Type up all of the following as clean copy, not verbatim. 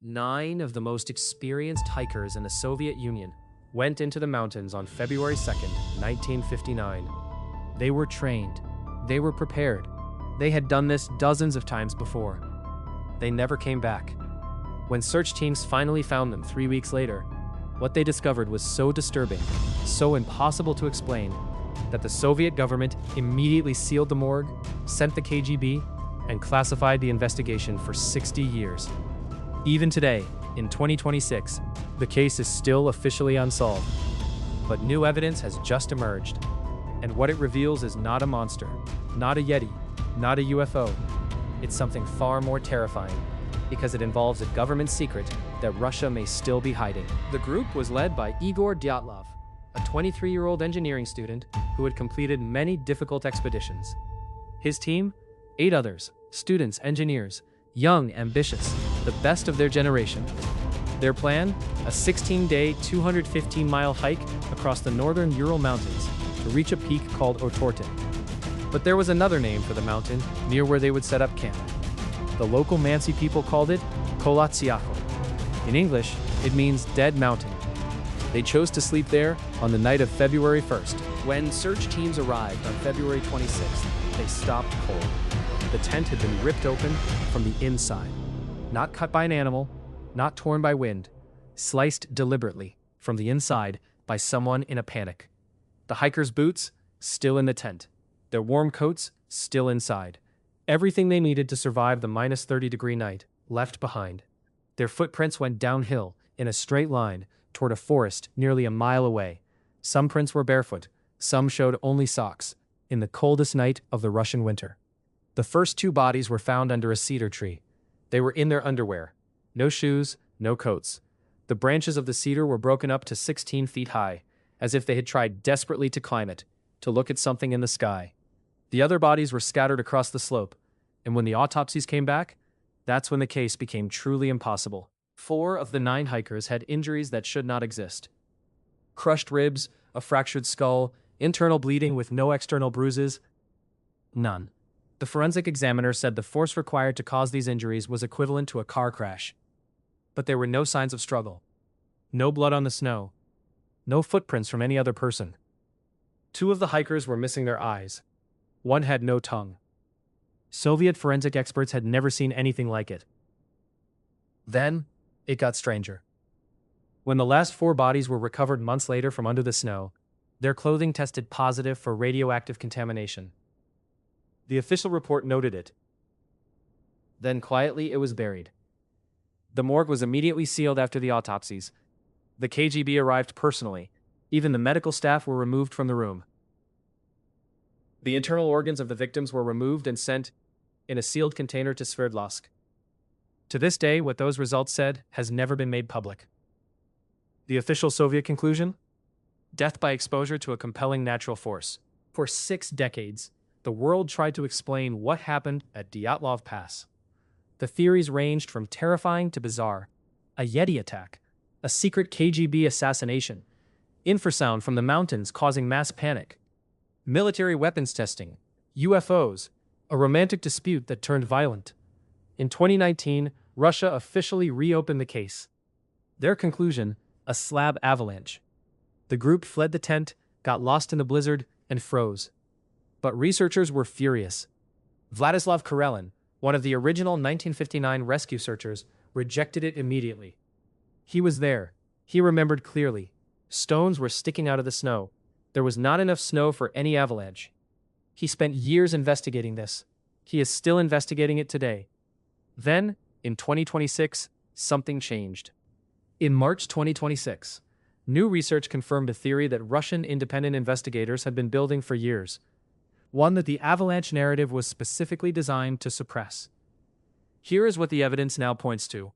9 of the most experienced hikers in the Soviet Union went into the mountains on February 2nd, 1959. They were trained. They were prepared. They had done this dozens of times before. They never came back. When search teams finally found them 3 weeks later, what they discovered was so disturbing, so impossible to explain, that the Soviet government immediately sealed the morgue, sent the KGB, and classified the investigation for 60 years. Even today, in 2026, the case is still officially unsolved. But new evidence has just emerged, and what it reveals is not a monster, not a Yeti, not a UFO. It's something far more terrifying, because it involves a government secret that Russia may still be hiding. The group was led by Igor Dyatlov, a 23-year-old engineering student who had completed many difficult expeditions. His team? 8 others, students, engineers, young, ambitious, the best of their generation. Their plan? A 16-day, 215-mile hike across the northern Ural Mountains to reach a peak called Otorten. But there was another name for the mountain near where they would set up camp. The local Mansi people called it Kolatsiako. In English, it means dead mountain. They chose to sleep there on the night of February 1st. When search teams arrived on February 26th, they stopped cold. The tent had been ripped open from the inside. Not cut by an animal, not torn by wind, sliced deliberately from the inside by someone in a panic. The hikers' boots still in the tent. Their warm coats still inside. Everything they needed to survive the minus 30-degree night left behind. Their footprints went downhill in a straight line toward a forest nearly a mile away. Some prints were barefoot, some showed only socks, in the coldest night of the Russian winter. The first 2 bodies were found under a cedar tree. They were in their underwear. No shoes, no coats. The branches of the cedar were broken up to 16 feet high, as if they had tried desperately to climb it, to look at something in the sky. The other bodies were scattered across the slope, and when the autopsies came back, that's when the case became truly impossible. 4 of the 9 hikers had injuries that should not exist. Crushed ribs, a fractured skull, internal bleeding with no external bruises. None. The forensic examiner said the force required to cause these injuries was equivalent to a car crash. But there were no signs of struggle. No blood on the snow. No footprints from any other person. 2 of the hikers were missing their eyes. 1 had no tongue. Soviet forensic experts had never seen anything like it. Then, it got stranger. When the last 4 bodies were recovered months later from under the snow, their clothing tested positive for radioactive contamination. The official report noted it. Then quietly it was buried. The morgue was immediately sealed after the autopsies. The KGB arrived personally. Even the medical staff were removed from the room. The internal organs of the victims were removed and sent in a sealed container to Sverdlovsk. To this day, what those results said has never been made public. The official Soviet conclusion? Death by exposure to a compelling natural force. For 6 decades, the world tried to explain what happened at Dyatlov Pass. The theories ranged from terrifying to bizarre. A Yeti attack, a secret KGB assassination, infrasound from the mountains causing mass panic, military weapons testing, UFOs, a romantic dispute that turned violent. In 2019, Russia officially reopened the case. Their conclusion, a slab avalanche. The group fled the tent, got lost in the blizzard, and froze. But researchers were furious. Vladislav Karelin, one of the original 1959 rescue searchers, rejected it immediately. He was there. He remembered clearly. Stones were sticking out of the snow. There was not enough snow for any avalanche. He spent years investigating this. He is still investigating it today. Then, in 2026, something changed. In March 2026, new research confirmed a theory that Russian independent investigators had been building for years. One that the avalanche narrative was specifically designed to suppress. Here is what the evidence now points to.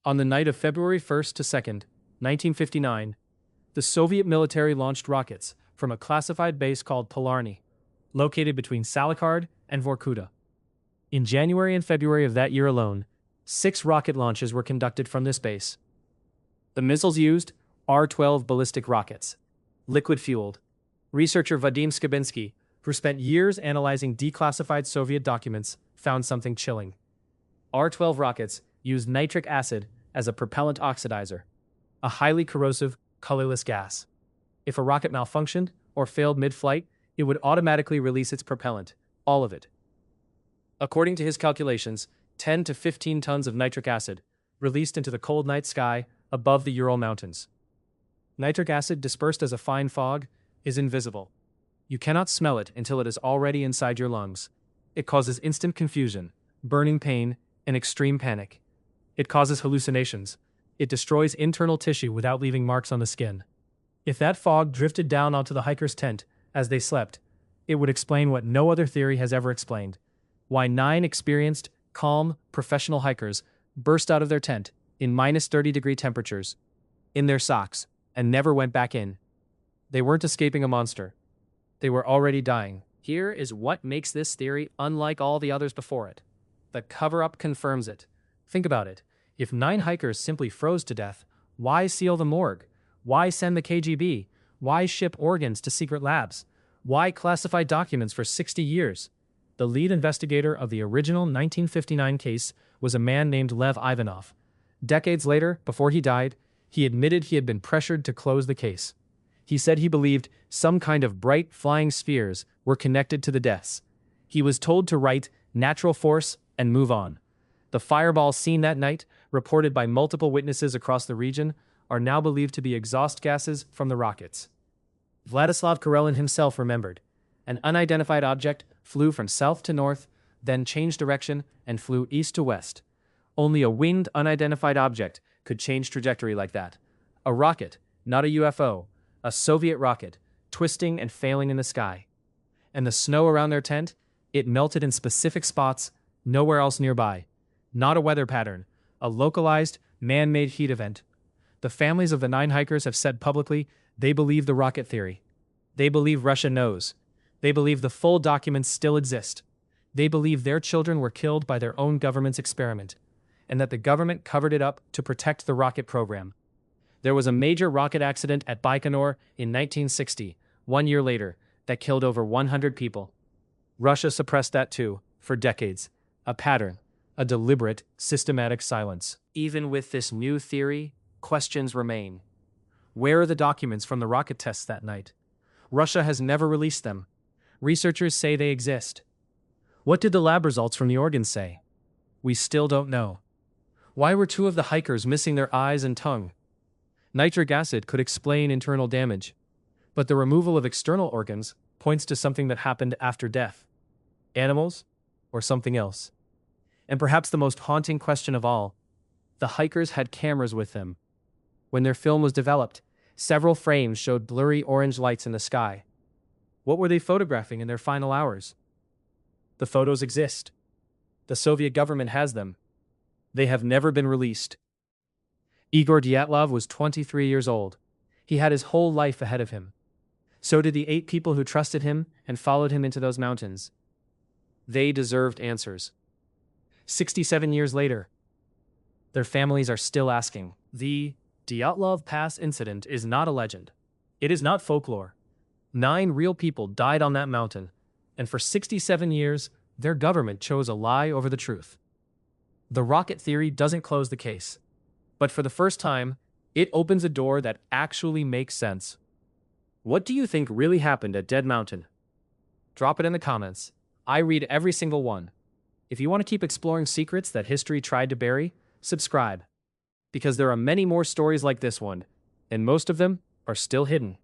On the night of February 1st to 2nd, 1959, the Soviet military launched rockets from a classified base called Polarny, located between Salakard and Vorkuta. In January and February of that year alone, 6 rocket launches were conducted from this base. The missiles used R-12 ballistic rockets, liquid-fueled. Researcher Vadim Skabinsky, who spent years analyzing declassified Soviet documents, found something chilling. R-12 rockets used nitric acid as a propellant oxidizer, a highly corrosive, colorless gas. If a rocket malfunctioned or failed mid-flight, it would automatically release its propellant, all of it. According to his calculations, 10 to 15 tons of nitric acid released into the cold night sky above the Ural Mountains. Nitric acid dispersed as a fine fog is invisible. You cannot smell it until it is already inside your lungs. It causes instant confusion, burning pain, and extreme panic. It causes hallucinations. It destroys internal tissue without leaving marks on the skin. If that fog drifted down onto the hiker's tent as they slept, it would explain what no other theory has ever explained. Why 9 experienced, calm, professional hikers burst out of their tent in minus 30-degree temperatures, in their socks, and never went back in. They weren't escaping a monster. They were already dying. Here is what makes this theory unlike all the others before it. The cover-up confirms it. Think about it. If 9 hikers simply froze to death, why seal the morgue? Why send the KGB? Why ship organs to secret labs? Why classify documents for 60 years? The lead investigator of the original 1959 case was a man named Lev Ivanov. Decades later, before he died, he admitted he had been pressured to close the case. He said he believed some kind of bright flying spheres were connected to the deaths. He was told to write natural force and move on. The fireballs seen that night, reported by multiple witnesses across the region, are now believed to be exhaust gases from the rockets. Vladislav Karelin himself remembered. An unidentified object flew from south to north, then changed direction and flew east to west. Only a winged, unidentified object could change trajectory like that. A rocket, not a UFO, a Soviet rocket, twisting and failing in the sky. And the snow around their tent, it melted in specific spots, nowhere else nearby. Not a weather pattern, a localized, man-made heat event. The families of the 9 hikers have said publicly they believe the rocket theory. They believe Russia knows. They believe the full documents still exist. They believe their children were killed by their own government's experiment, and that the government covered it up to protect the rocket program. There was a major rocket accident at Baikonur in 1960, 1 year later, that killed over 100 people. Russia suppressed that too, for decades. A pattern, a deliberate, systematic silence. Even with this new theory, questions remain. Where are the documents from the rocket tests that night? Russia has never released them. Researchers say they exist. What did the lab results from the organs say? We still don't know. Why were 2 of the hikers missing their eyes and tongue? Nitric acid could explain internal damage, but the removal of external organs points to something that happened after death. Animals, or something else? And perhaps the most haunting question of all, the hikers had cameras with them. When their film was developed, several frames showed blurry orange lights in the sky. What were they photographing in their final hours? The photos exist. The Soviet government has them. They have never been released. Igor Dyatlov was 23 years old. He had his whole life ahead of him. So did the 8 people who trusted him and followed him into those mountains. They deserved answers. 67 years later, their families are still asking. The Dyatlov Pass incident is not a legend. It is not folklore. 9 real people died on that mountain, and for 67 years, their government chose a lie over the truth. The rocket theory doesn't close the case, but for the first time, it opens a door that actually makes sense. What do you think really happened at Dead Mountain? Drop it in the comments. I read every single one. If you want to keep exploring secrets that history tried to bury, subscribe, because there are many more stories like this one, and most of them are still hidden.